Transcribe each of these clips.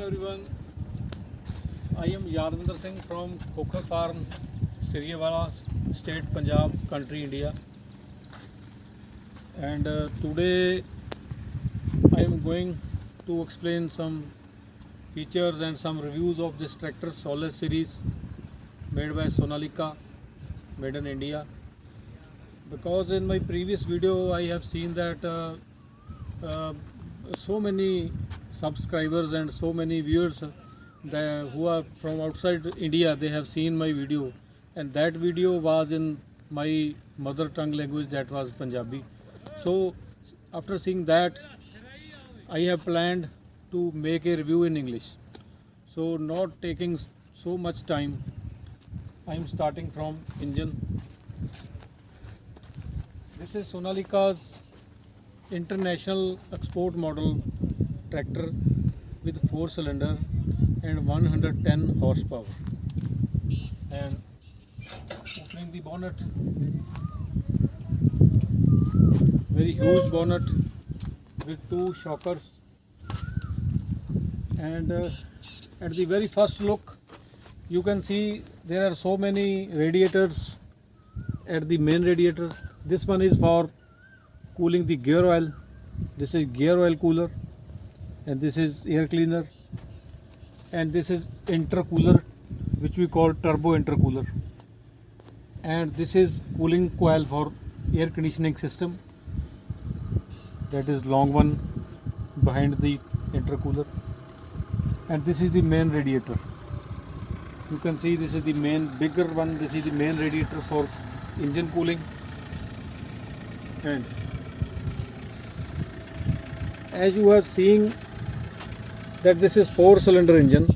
everyone. I am Yadvinder Singh from Khokar Farm, Siriewala State, Punjab, country India. And today I am going to explain some features and some reviews of this tractor Solace series made by Sonalika, made in India. Because in my previous video I have seen that so many subscribers and so many viewers who are from outside India, they have seen my video, and that video was in my mother tongue language, that was Punjabi. So after seeing that, I have planned to make a review in English. So not taking so much time, I am starting from engine. This is Sonalika's international export model tractor with 4-cylinder and 110 horsepower. And opening the bonnet, very huge bonnet with 2 shockers. And at the very first look, you can see there are so many radiators at the main radiator. This one is for cooling the gear oil. This is gear oil cooler, and this is air cleaner, and this is intercooler, which we call turbo intercooler, and this is cooling coil for air conditioning system, that is long one behind the intercooler. And this is the main radiator. You can see this is the main bigger one. This is the main radiator for engine cooling. And as you are seeing that this is 4-cylinder engine,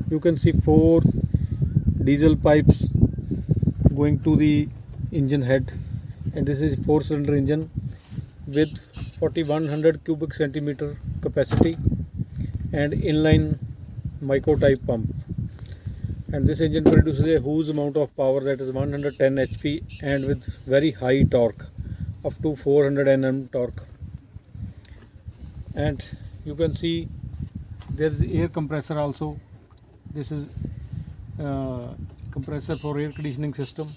you can see 4 diesel pipes going to the engine head, and this is 4-cylinder engine with 4100 cubic centimeter capacity and inline micro type pump. And this engine produces a huge amount of power, that is 110 HP, and with very high torque, up to 400 Nm torque. And you can see there is air compressor also. This is compressor for air conditioning system,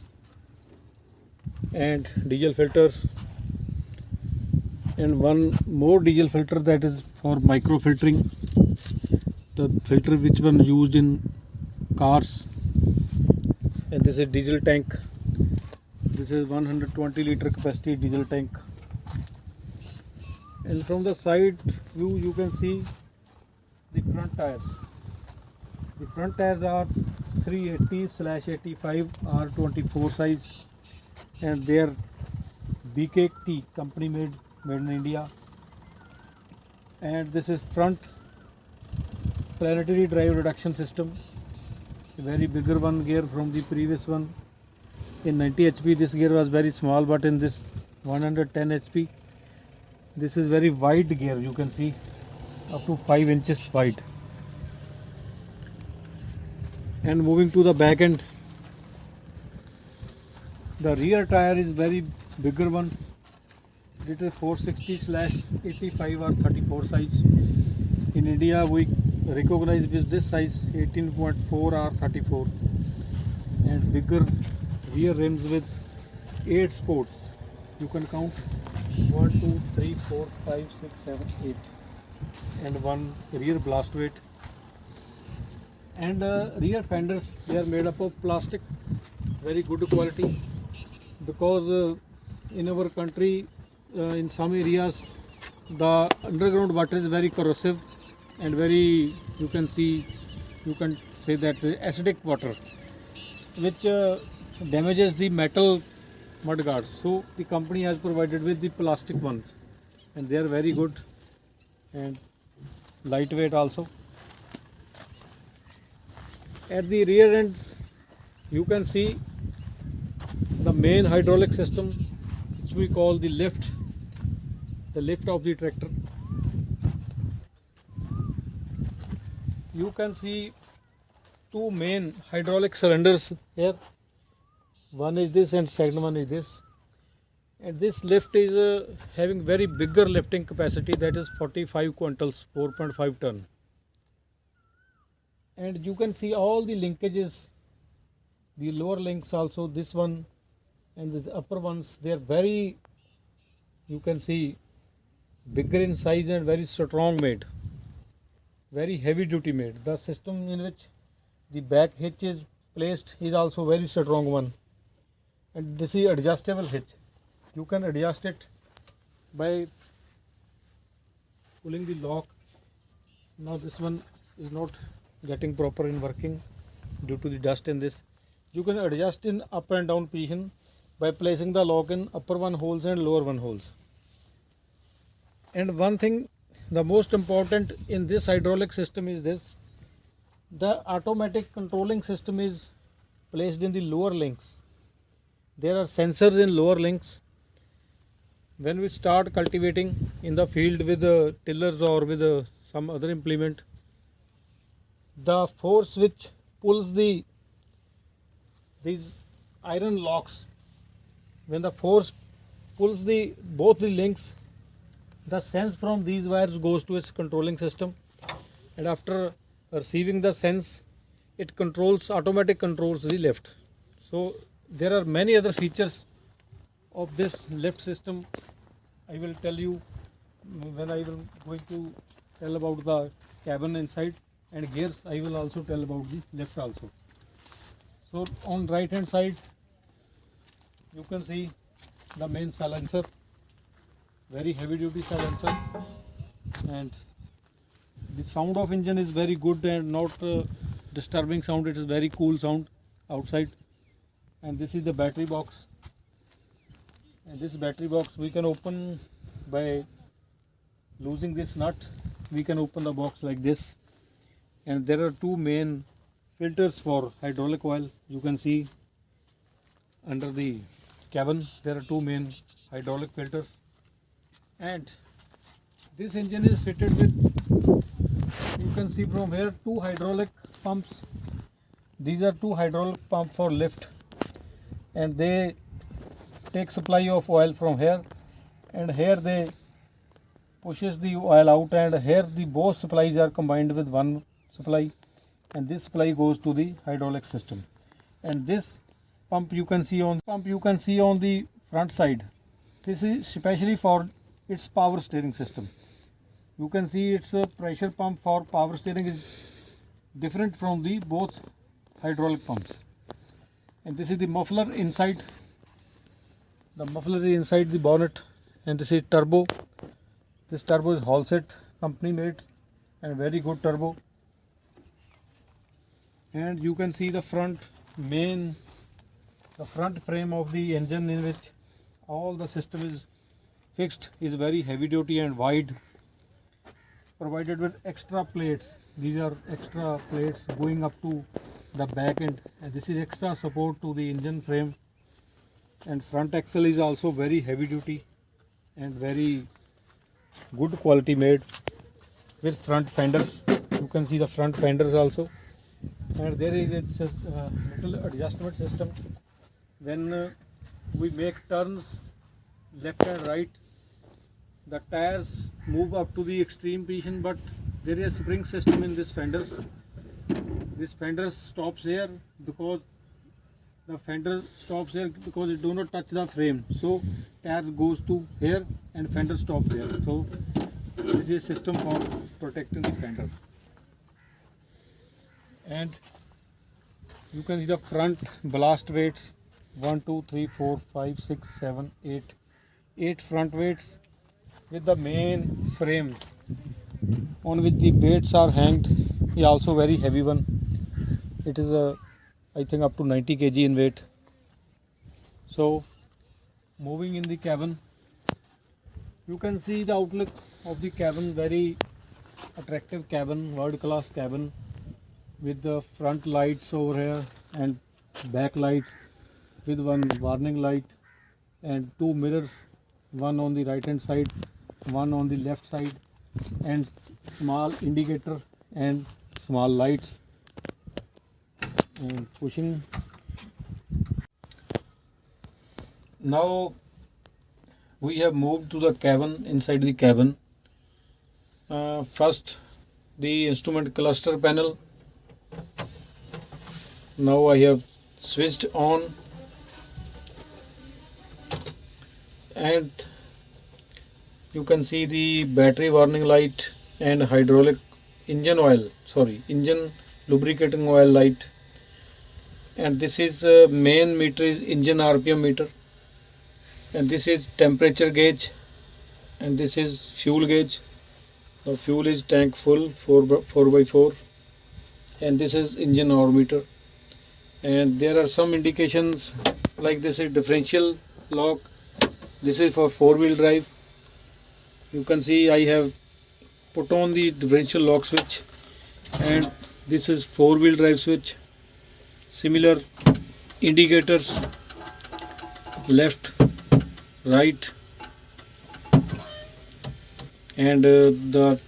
and diesel filters, and one more diesel filter that is for micro filtering, the filter which one used in cars. And this is diesel tank. This is 120 liter capacity diesel tank. And from the side view you can see the front tires. The front tires are 380/85 R24 size, and they are BKT company made in India. And this is front planetary drive reduction system, a very bigger one gear from the previous one. In 90 HP this gear was very small, but in this 110 HP this is very wide gear. You can see up to 5 inches wide. And moving to the back end, the rear tire is very bigger one. It is 460/85 or 34 size. In India we recognize with this size 18.4 or 34, and bigger rear rims with 8 spots. You can count 1, 2, 3, 4, 5, 6, 7, 8, and one rear blast weight. And rear fenders, they are made up of plastic, very good quality, because in our country in some areas the underground water is very corrosive and very, you can say that acidic water, which damages the metal mud guards. So the company has provided with the plastic ones, and they are very good and lightweight also. At the rear end you can see the main hydraulic system, which we call the lift of the tractor. You can see 2 main hydraulic cylinders here. One is this and second one is this. And this lift is having very bigger lifting capacity, that is 45 quintals, 4.5 ton. and you can see all the linkages, the lower links also, this one and the upper ones, they are very, you can see, bigger in size and very strong made, very heavy duty made. The system in which the back hitch is placed is also very strong one, and this is adjustable hitch. You can adjust it by pulling the lock. Now this one is not getting proper in working due to the dust in this. You can adjust in up and down position by placing the lock in upper one holes and lower one holes. And one thing, the most important in this hydraulic system is this: the automatic controlling system is placed in the lower links. There are sensors in lower links. When we start cultivating in the field with tillers or with some other implement, the force which pulls these iron locks, when the force pulls both the links, the sense from these wires goes to its controlling system, and after receiving the sense, it automatic controls the lift. So there are many other features of this lift system. I will tell you when I will going to tell about the cabin inside, and gears I will also tell about the lift also. So on right hand side you can see the main silencer, very heavy duty silencer, and the sound of engine is very good and not disturbing sound. It is very cool sound outside. And this is the battery box, and this battery box we can open by losing this nut. We can open the box like this, and there are two main filters for hydraulic oil. You can see under the cabin there are two main hydraulic filters, and this engine is fitted with, you can see from here, two hydraulic pumps. These are two hydraulic pumps for lift, and they take supply of oil from here, and here they pushes the oil out, and here the both supplies are combined with one supply, and this supply goes to the hydraulic system. And this pump you can see on the front side. This is especially for its power steering system. You can see its pressure pump for power steering is different from the both hydraulic pumps. And this is the muffler inside. The muffler is inside the bonnet, and this is turbo. This turbo is Halset company made and very good turbo. And you can see the front frame of the engine, in which all the system is fixed, is very heavy duty and wide, provided with extra plates. These are extra plates going up to the back end, and this is extra support to the engine frame. And front axle is also very heavy duty and very good quality made, with front fenders. You can see the front fenders also, and there is a little adjustment system. When we make turns left and right, the tires move up to the extreme position, but there is a spring system in this fenders. This fender stops here because it do not touch the frame, so tires goes to here and fender stops here. So this is a system for protecting the fender. And you can see the front blast weights: 1 2 3 4 5 6 7 8 front weights, with the main frame on which the weights are hanged is also very heavy one. It is I think up to 90 kg in weight. So moving in the cabin, you can see the outlook of the cabin, very attractive cabin, world class cabin, with the front lights over here and back lights with one warning light and two mirrors, one on the right hand side, one on the left side, and small indicator and small lights. And pushing. Now we have moved to the cabin. Inside the cabin, first the instrument cluster panel, Now I have switched on, and you can see the battery warning light and hydraulic engine lubricating oil light. And this is main meter is engine RPM meter, and this is temperature gauge, and this is fuel gauge. The fuel is tank full 4x4, and this is engine hour meter. And there are some indications like this is differential lock. This is for 4-wheel drive. You can see I have put on the differential lock switch, and this is 4-wheel drive switch. Similar indicators, left, right, and the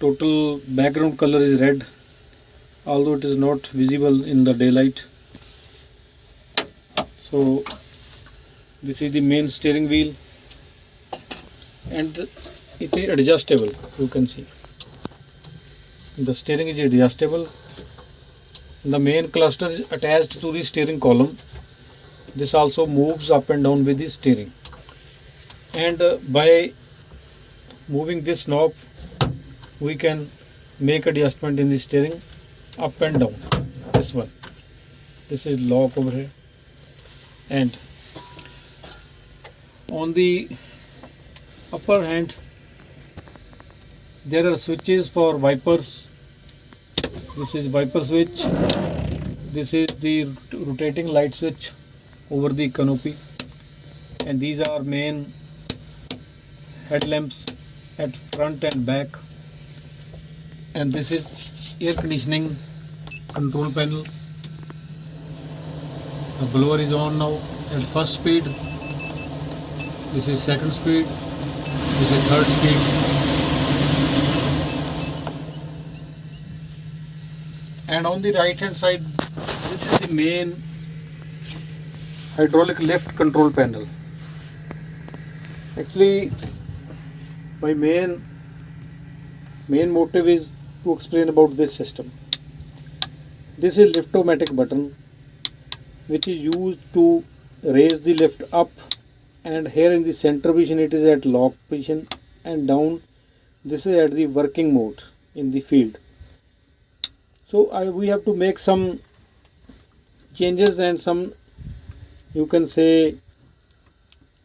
total background color is red, although it is not visible in the daylight. So this is the main steering wheel, and it is adjustable. You can see the steering is adjustable. The main cluster is attached to the steering column. This also moves up and down with the steering, and by moving this knob we can make adjustment in the steering up and down. This is lock over here, and on the upper hand there are switches for wipers. This is wiper switch. This is the rotating light switch over the canopy, and these are main headlamps at front and back. And this is air conditioning control panel. The blower is on now at first speed. This is second speed. This is third speed. And on the right hand side, this is the main hydraulic lift control panel. Actually, my main motive is to explain about this system. This is lift-o-matic button, which is used to raise the lift up, and here in the center position it is at lock position, and down this is at the working mode in the field. So we have to make some changes and some, you can say,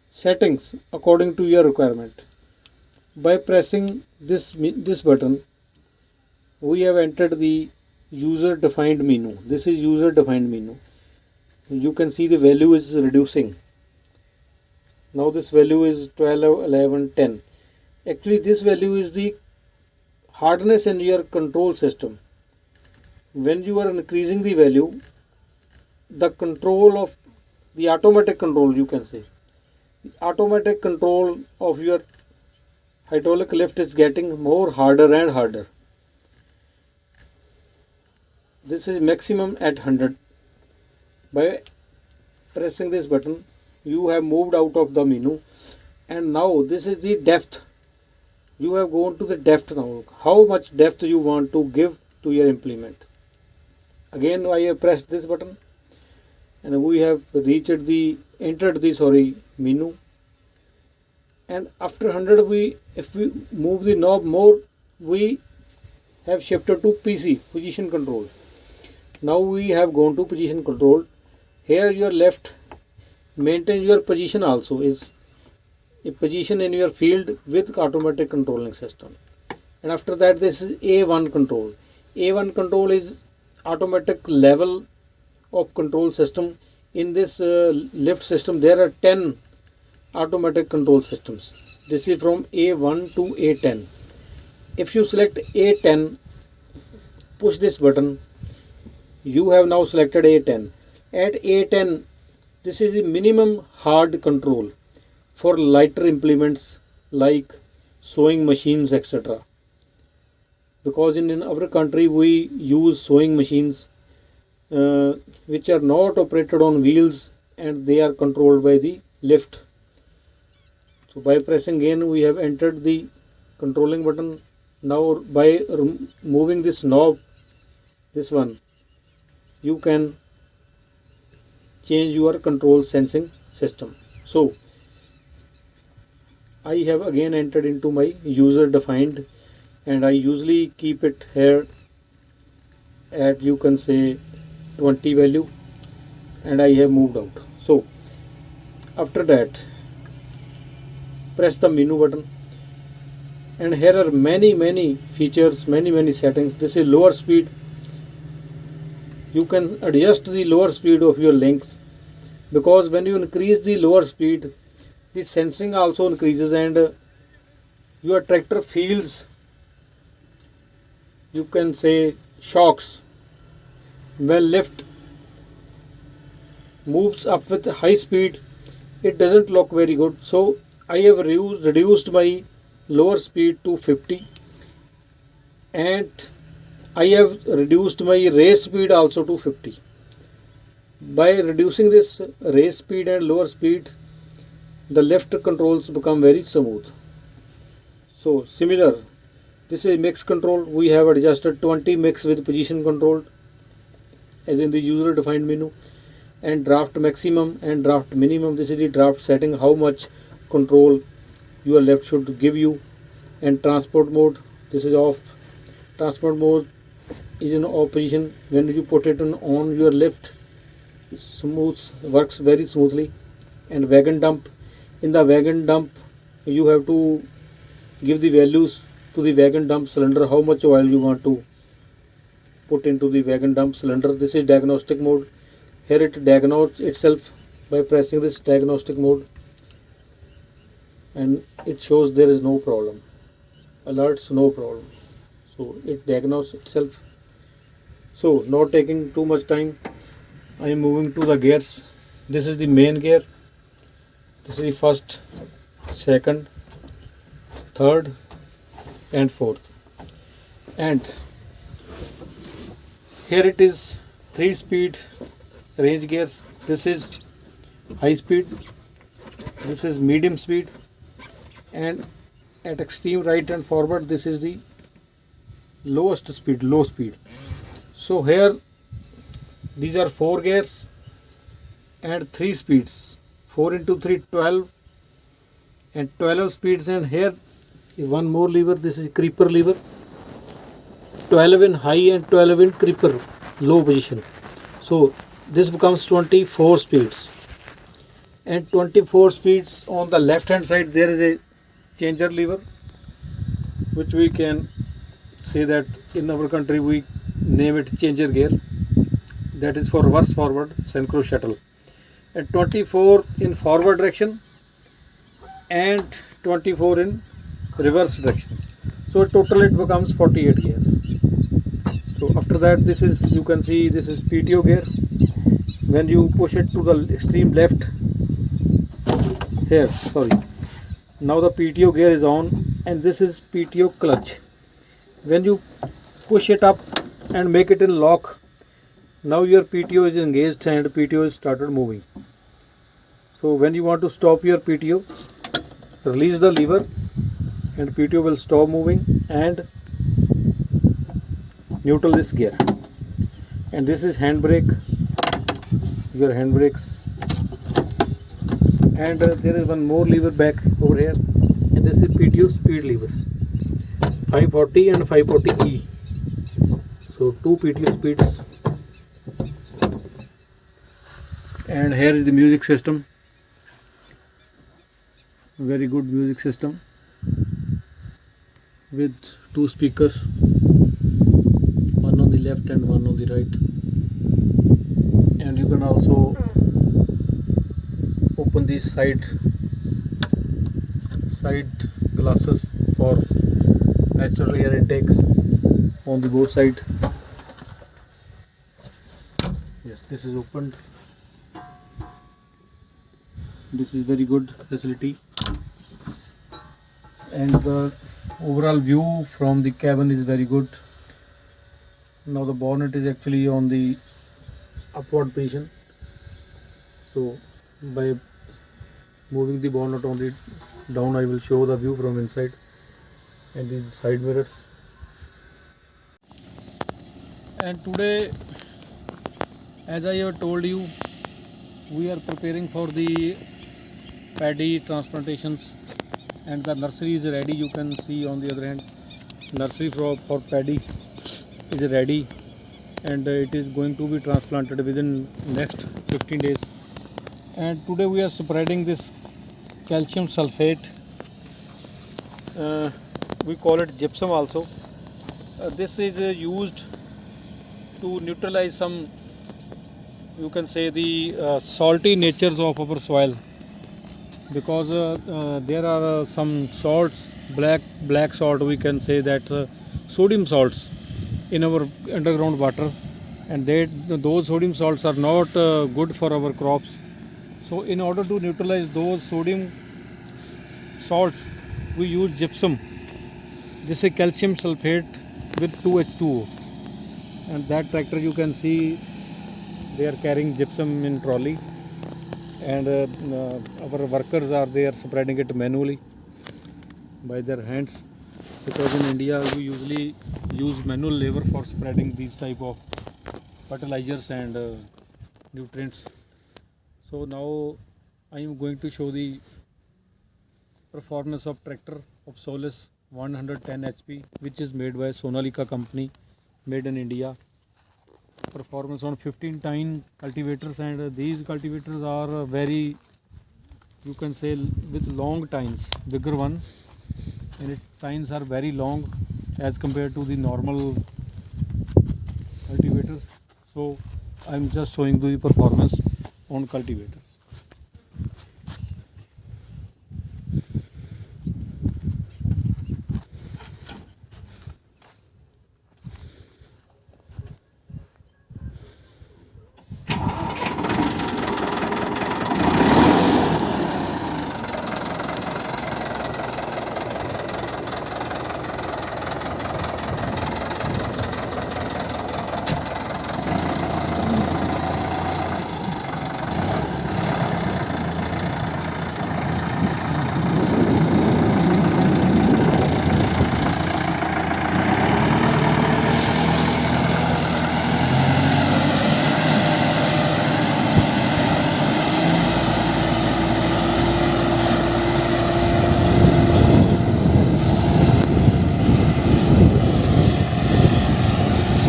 settings according to your requirement. By pressing this button, we have entered the user defined menu. This is user defined menu. You can see the value is reducing. Now this value is 12, 11, 10. Actually this value is the hardness in your control system. When you are increasing the value, the control of the automatic control, you can say, the automatic control of your hydraulic lift is getting more harder and harder. This is maximum at 100. By pressing this button, you have moved out of the menu, and now this is the depth. You have gone to the depth now. How much depth you want to give to your implement. Again I have pressed this button, and we have entered the menu. And after 100, if we move the knob more, we have shifted to PC, position control. Now we have gone to position control. Here your left maintain your position also, is a position in your field with automatic controlling system. And after that, this is A1 control. A1 control is automatic level of control system. In this lift system there are 10 automatic control systems. This is from A1 to A10. If you select A10, push this button, you have now selected A10. At A10, this is the minimum hard control for lighter implements like sewing machines, etc. Because in our country we use sewing machines which are not operated on wheels, and they are controlled by the lift. So by pressing again, we have entered the controlling button. Now by moving this knob, this one, you can change your control sensing system. So I have again entered into my user defined, and I usually keep it here at, you can say, 20 value, and I have moved out. So after that, press the menu button, and here are many features, many settings. This is lower speed. You can adjust the lower speed of your links, because when you increase the lower speed, the sensing also increases, and your tractor feels, you can say, shocks when lift moves up with high speed. It doesn't look very good. So I have reduced my lower speed to 50, and I have reduced my race speed also to 50. By reducing this race speed and lower speed, the lift controls become very smooth. So similar, this is mix control. We have adjusted 20 mix with position control as in the user defined menu, and draft maximum and draft minimum. This is the draft setting, how much control your lift should give you. And transport mode, this is off. Transport mode is in off position. When you put it on, your lift works very smoothly. And wagon dump, in the wagon dump you have to give the values to the wagon dump cylinder, how much oil you want to put into the wagon dump cylinder. This is diagnostic mode. Here it diagnoses itself by pressing this diagnostic mode, and it shows there is no problem, alerts no problem. So it diagnoses itself. So not taking too much time, I am moving to the gears. This is the main gear. This is the first, second, third and fourth, and here it is 3-speed range gears. This is high speed, this is medium speed, and at extreme right and forward this is the lowest speed, low speed. So here these are 4 gears and 3 speeds, 4 into 3 12, and 12 speeds. And here is one more lever, this is creeper lever, 12 in high and 12 in creeper low position. So this becomes 24 speeds, and 24 speeds. On the left hand side there is a changer lever, which we can say that in our country we name it changer gear. That is for reverse forward synchro shuttle, and 24 in forward direction and 24 in reverse direction. So total it becomes 48 gears. So after that, this is, you can see, this is PTO gear. When you push it to the extreme left, here, sorry, now the PTO gear is on, and this is PTO clutch. When you push it up and make it in lock, now your PTO is engaged and PTO is started moving. So when you want to stop your PTO, release the lever and PTO will stop moving and neutral this gear. And this is handbrake, your handbrakes. And there is one more lever back over here, and this is PTO speed levers, 540 and 540E. So 2 PTO speeds. And here is the music system, very good music system with 2 speakers, one on the left and one on the right. And you can also open these side glasses for natural air intakes on the both side. Yes, this is opened. This is very good facility, and the overall view from the cabin is very good. Now the bonnet is actually on the upward position, so by moving the bonnet on the down, I will show the view from inside. And these side mirrors, And today, as I have told you, we are preparing for the paddy transplantations, and the nursery is ready. You can see on the other hand, nursery for paddy is ready, and it is going to be transplanted within next 15 days. And today we are spreading this calcium sulfate. We call it gypsum also. This is used to neutralize some, you can say, the salty natures of our soil, because there are some salts, black salt, we can say that sodium salts in our underground water, and those sodium salts are not good for our crops. So in order to neutralize those sodium salts, we use gypsum. This is calcium sulfate with 2H2O, and that tractor you can see they are carrying gypsum in trolley, and our workers are there spreading it manually by their hands, because in India we usually use manual labor for spreading these type of fertilizers and nutrients. So now I am going to show the performance of tractor of Solis 110 HP, which is made by Sonalika company, made in India. Performance on 15 tine cultivators, and these cultivators are very, you can say, with long tines, bigger one, and its tines are very long as compared to the normal cultivators. So I am just showing the performance on cultivators.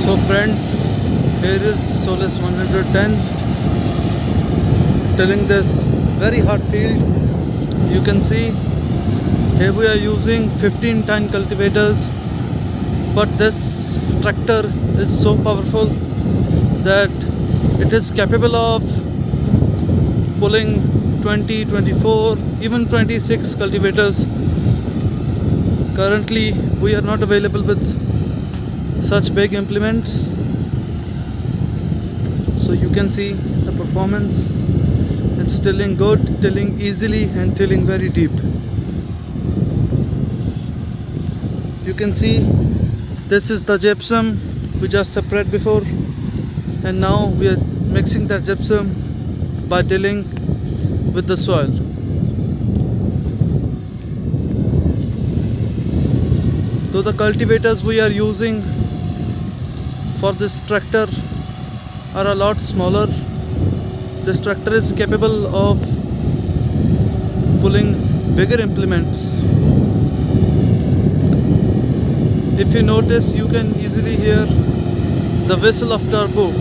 So friends, here is Solis 110 tilling this very hot field. You can see here we are using 15 ton cultivators, but this tractor is so powerful that it is capable of pulling 20, 24, even 26 cultivators. Currently we are not available with such big implements, so you can see the performance. It's tilling good, tilling easily, and tilling very deep. You can see this is the gypsum we just separated before, and now we are mixing that gypsum by tilling with the soil. Though the cultivators we are using for this tractor are a lot smaller, this tractor is capable of pulling bigger implements. If you notice, you can easily hear the whistle of turbo.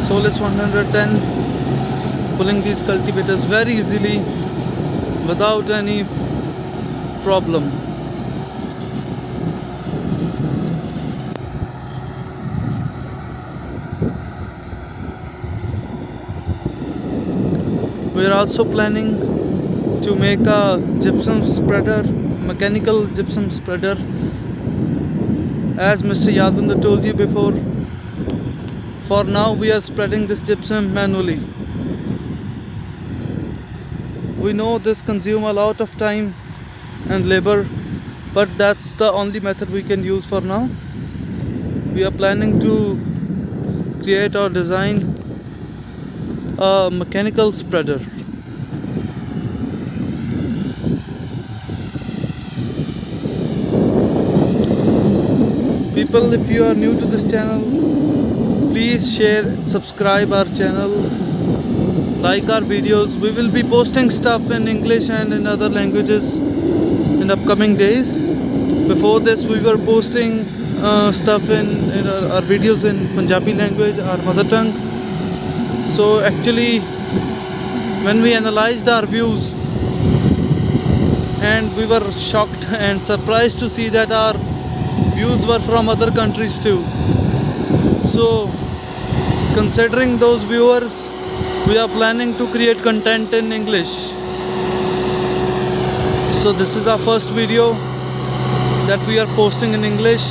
Solis 110 pulling these cultivators very easily without any problem. We are also planning to make a gypsum spreader, mechanical gypsum spreader, as Mr. Yadvinder told you before. For now we are spreading this gypsum manually. We know this consumes a lot of time and labor, but that's the only method we can use for now. We are planning to create or design a mechanical spreader. People, if you are new to this channel, please share, subscribe our channel, like our videos. We will be posting stuff in English and in other languages in upcoming days. Before this, we were posting stuff in our videos in Punjabi language, our mother tongue. So actually, when we analyzed our views, and we were shocked and surprised to see that our views were from other countries too. So considering those viewers, we are planning to create content in English. So this is our first video that we are posting in English.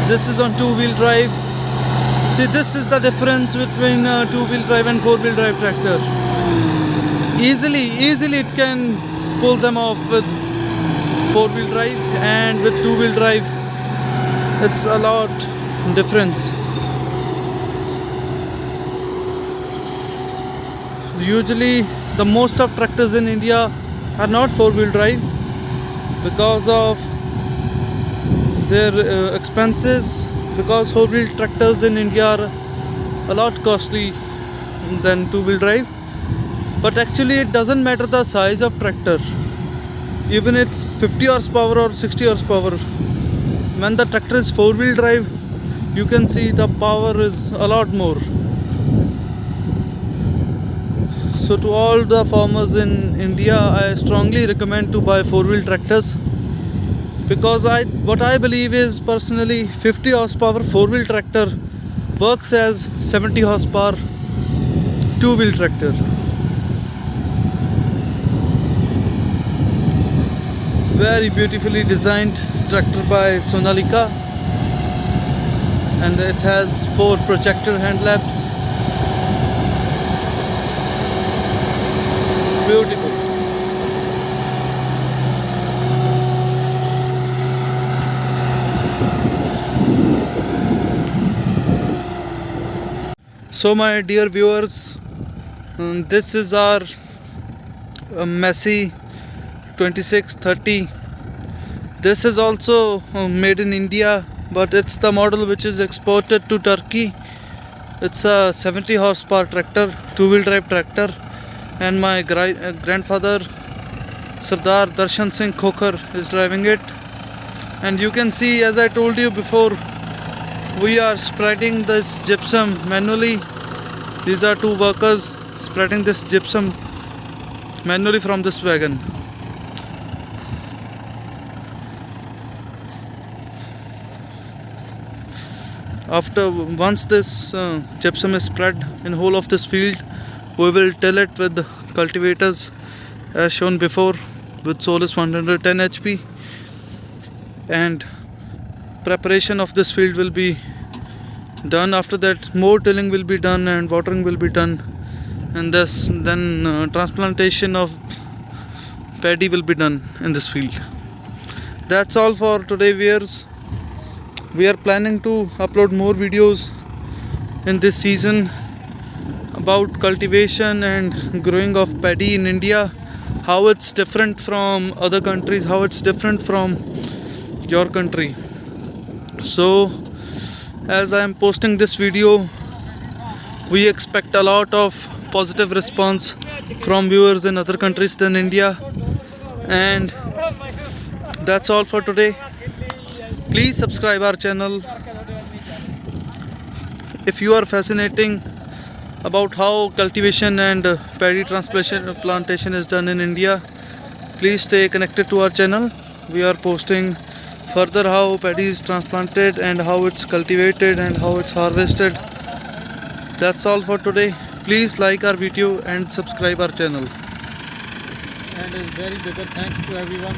This is on two-wheel drive. See, this is the difference between two-wheel drive and four-wheel drive tractor. Easily it can pull them off with four-wheel drive, and with two-wheel drive it's a lot difference. Usually the most of tractors in India are not four-wheel drive because of their expenses, because four-wheel tractors in India are a lot costly than two-wheel drive. But actually it doesn't matter the size of tractor, even it's 50 horsepower or 60 horsepower. When the tractor is four-wheel drive, you can see the power is a lot more. So to all the farmers in India, I strongly recommend to buy four-wheel tractors, because what I believe is, personally, 50 horsepower four-wheel tractor works as 70 horsepower two-wheel tractor. Very beautifully designed tractor by Sonalika, and it has 4 projector hand lamps. Beautiful. So my dear viewers, this is our Massey 2630. This is also made in India, but it's the model which is exported to Turkey. It's a 70 horsepower tractor, two-wheel drive tractor, and my grandfather Sardar Darshan Singh Khokar is driving it. And you can see, as I told you before, we are spreading this gypsum manually. These are 2 workers spreading this gypsum manually from this wagon. Once this gypsum is spread in whole of this field, we will till it with cultivators as shown before, with Solus 110 HP, and preparation of this field will be done. After that, more tilling will be done and watering will be done, and then transplantation of paddy will be done in this field. That's all for today, viewers. We are planning to upload more videos in this season about cultivation and growing of paddy in India, how it's different from other countries, how it's different from your country. So as I am posting this video, we expect a lot of positive response from viewers in other countries than India. And that's all for today. Please subscribe our channel. If you are fascinating about how cultivation and paddy plantation is done in India, please stay connected to our channel. We are posting further how paddy is transplanted and how it's cultivated and how it's harvested. That's all for today. Please like our video and subscribe our channel. And a very big thanks to everyone